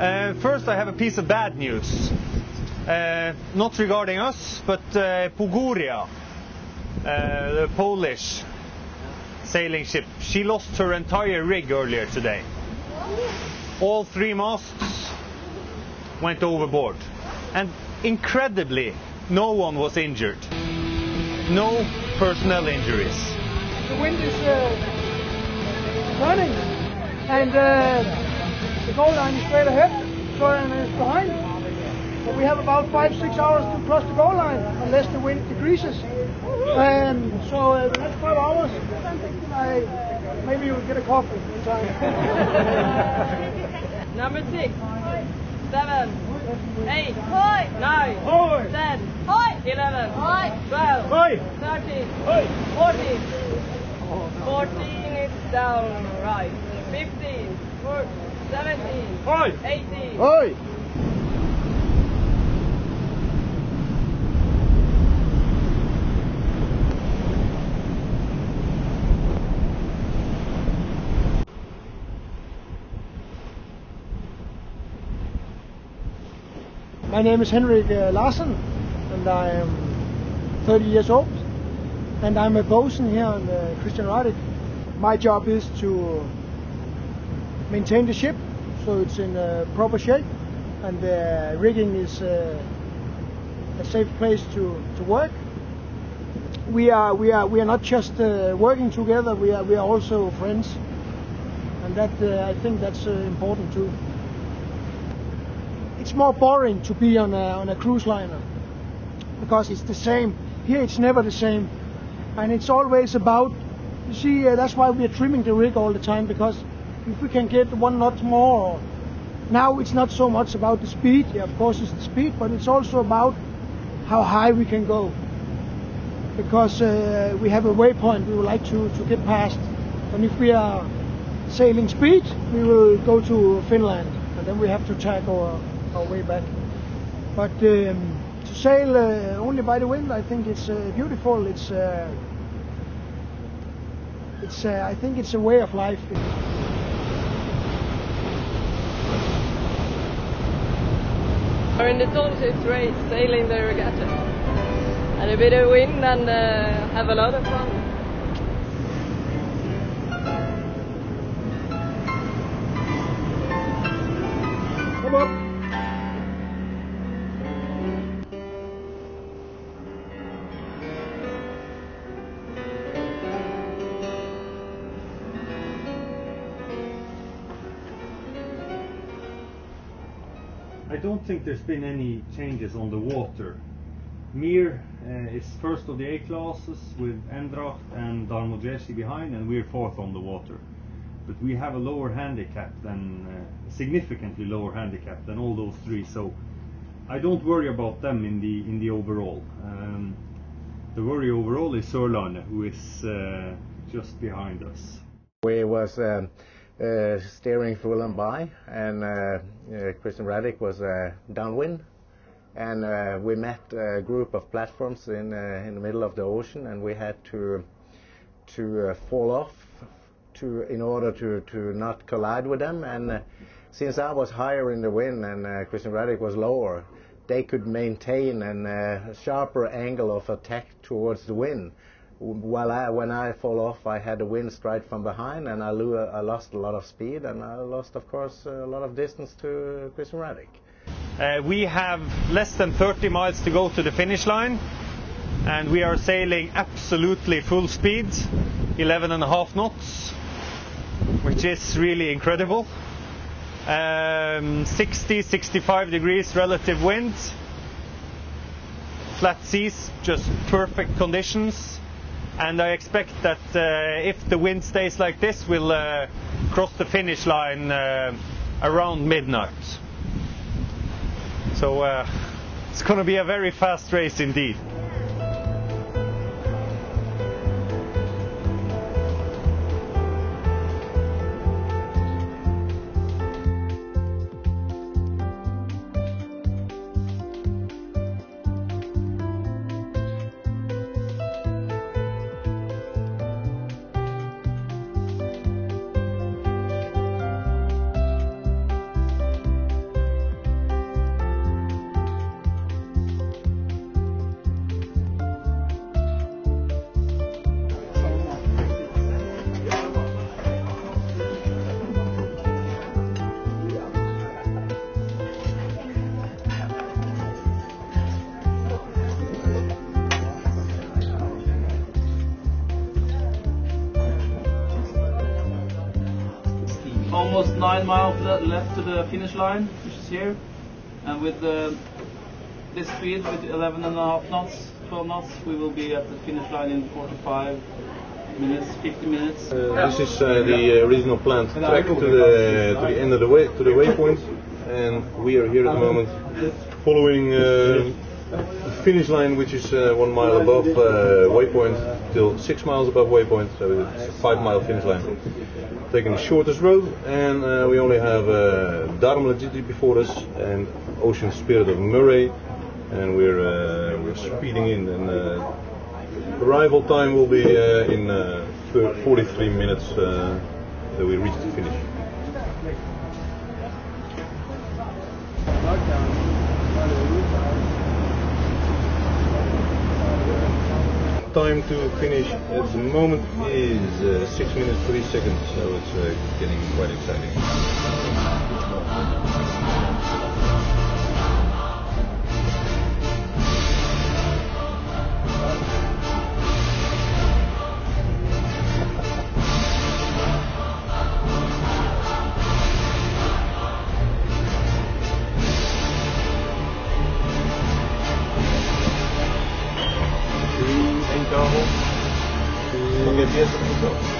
First, I have a piece of bad news. Not regarding us, but Pogoria, the Polish sailing ship, she lost her entire rig earlier today. All 3 masts went overboard. And incredibly, no one was injured. No personnel injuries. The wind is turning, and the goal line is straight ahead, Søren is behind. So we have about 5-6 hours to cross the goal line, unless the wind decreases. So the next 5 hours, maybe you'll get a coffee in time. Number 6, 7, 8, 9, 10, 11, 12, 13, 14. 14 is down, right. 15, 17, 18. My name is Henrik Larsen, and I am 30 years old, and I'm a bosun here on Christian Radich. My job is to maintain the ship so it's in proper shape, and the rigging is a safe place to work. We are not just working together, we are also friends, and that I think that's important too. It's more boring to be on a cruise liner because it's the same. Here it's never the same, and it's always about, you see, that's why we are trimming the rig all the time, because if we can get 1 knot more, now it's not so much about the speed. Yeah, of course it's the speed, but it's also about how high we can go, because we have a waypoint we would like to get past, and if we are sailing speed, we will go to Finland, and then we have to tack our way back. But to sail only by the wind, I think it's beautiful. I think it's a way of life. We're in the tall ships race, sailing the regatta, and a bit of wind, and have a lot of fun. Come on. I don't think there's been any changes on the water. Mir is first of the A classes with Endracht and Darmojeshi behind, and we're fourth on the water. But we have a lower handicap than, significantly lower handicap than all those 3, so I don't worry about them in the overall. The worry overall is Sørlandet, who is just behind us. We was steering full and by, and Christian Radich was downwind, and we met a group of platforms in the middle of the ocean, and we had to fall off in order to not collide with them. And since I was higher in the wind and Christian Radich was lower, they could maintain a sharper angle of attack towards the wind. While when I fall off, I had the wind straight from behind, and I lost a lot of speed, and I lost, of course, a lot of distance to Christian Radich. We have less than 30 miles to go to the finish line, and we are sailing absolutely full speed, 11.5 knots, which is really incredible. 60-65 degrees relative wind, flat seas, just perfect conditions. And I expect that if the wind stays like this, we'll cross the finish line around midnight. So it's going to be a very fast race indeed. 9 miles left to the finish line, which is here. And with this speed, with 11.5 knots, 12 knots, we will be at the finish line in 45 minutes, 50 minutes. This is the original planned track to the end of the waypoint, and we are here at the moment following the finish line, which is 1 mile above waypoint till 6 miles above waypoint, so it's a 5-mile finish line. Taking the shortest road, and we only have Radich before us and Ocean Spirit of Murray, and we're speeding in, and arrival time will be in 43 minutes that we reach the finish. Time to finish at the moment is 6 minutes 3 seconds, so it's getting quite exciting.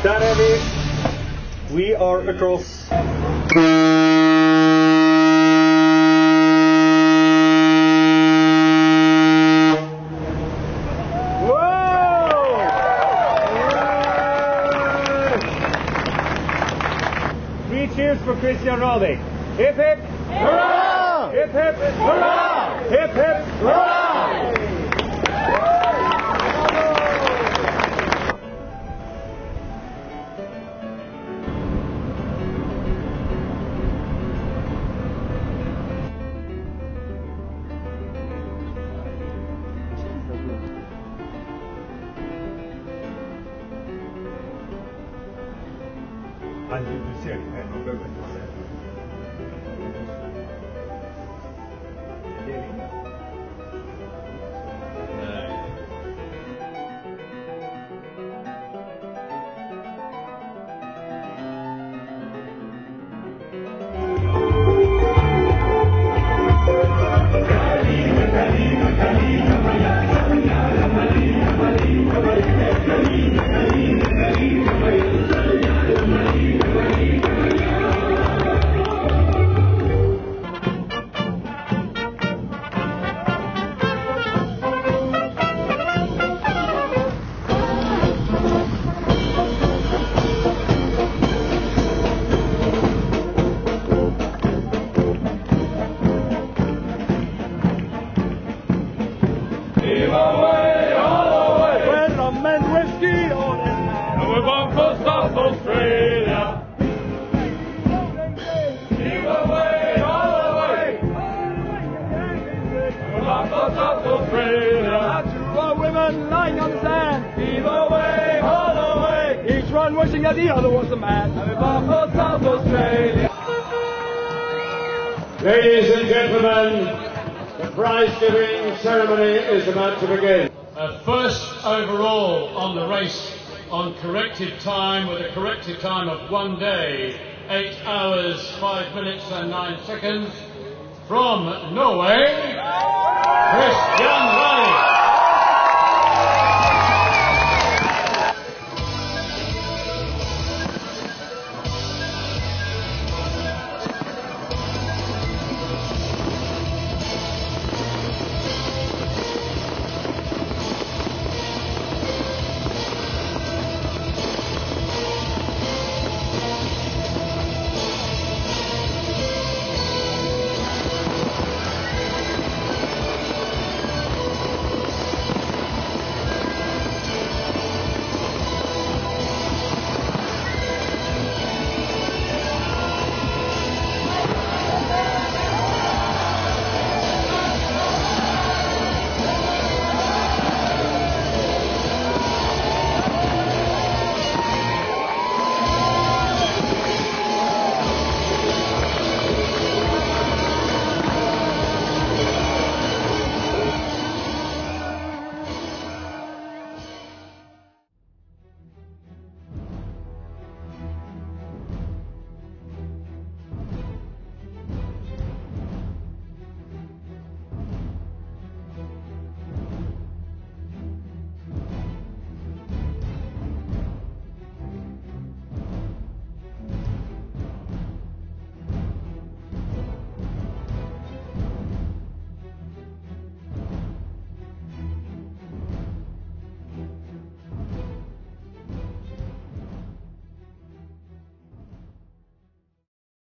Radich, we are across. Three cheers for Christian Radich. Hip hip! Hurrah! Hip hip! Hurrah! Hip hip! Hurrah! Du ser ju här, man behöver inte säga. Det är inget. Nej. Women lying on the sand. Heave away, haul away. Each one wishing that the other was a man. And we're bound for South Australia. Ladies and gentlemen, the prize-giving ceremony is about to begin. First overall on the race on corrected time, with a corrected time of 1 day, 8 hours, 5 minutes and 9 seconds, from Norway, Christian Radich.